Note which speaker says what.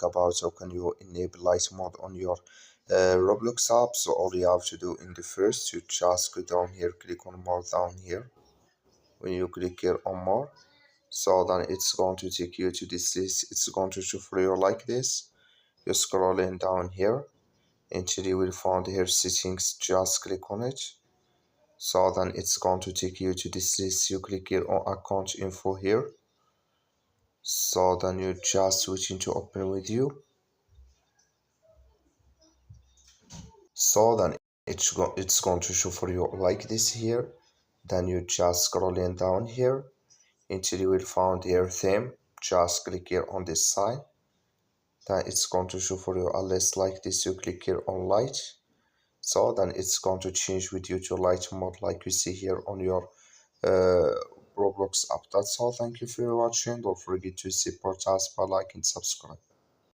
Speaker 1: about how can you enable light mode on your Roblox app. So all you have to do in the first, you just go down here, click on more down here. When you click here on more, so then it's going to take you to this list. It's going to show for you like this. You're scrolling down here until you will find here settings, just click on it. So then it's going to take you to this list. You click here on account info here. So then you just switch into open with you. So then it's going to show for you like this here. Then you just scrolling down here until you will find here theme. Just click here on this side. Then it's going to show for you a list like this. You click here on light. So then it's going to change with you to light mode like you see here on your uh, Roblox app. That's all. Thank you for watching. Don't forget to support us by liking and subscribe.